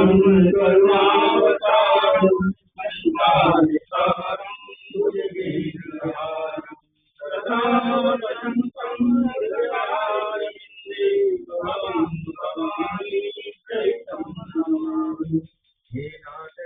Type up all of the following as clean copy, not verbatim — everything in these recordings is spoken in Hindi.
परम करुणावतारम संसारसारम भुजगेन्द्रहारम सदा वसंतं हृदयारविन्दे भवं भवानी चैतं नमामि। हे नाथ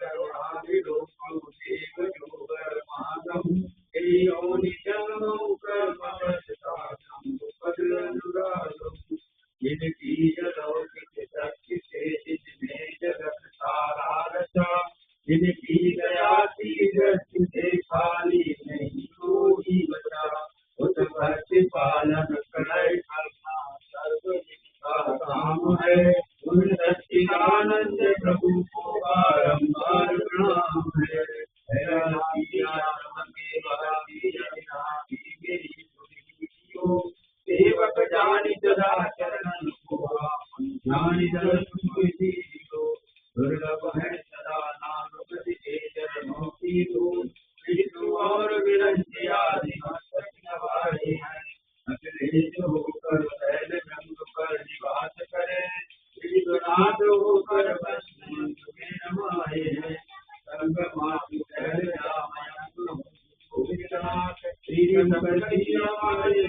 करुणाविलोकं देवयोगमानं हे योनिजन्मं कर्मवशतां उपद्रनुरागम् जिनकी अलौकिक शक्ति से जिसने जगत सारा रचा, जिनकी दया की दृष्टि से खाली नहीं कोई बचा, उस भक्ति पालन करे करना सर्वजित का काम है। उन सच्चिदानंद प्रभु को बारंबार प्रणाम है। सेवक जानी सदा चरणन को जानी दो दुर्लभ है सदा नाम प्रति चरणों की धूल विष्णु और विरंची आदि मस्तक नवारे हैं। अखिलेश होकर शैल गंग पर निवास करे, विश्वनाथ होकर वैष्णव में रमाए हैं। सर्वमातु शैल रामायण भूतनाथ श्री हमारे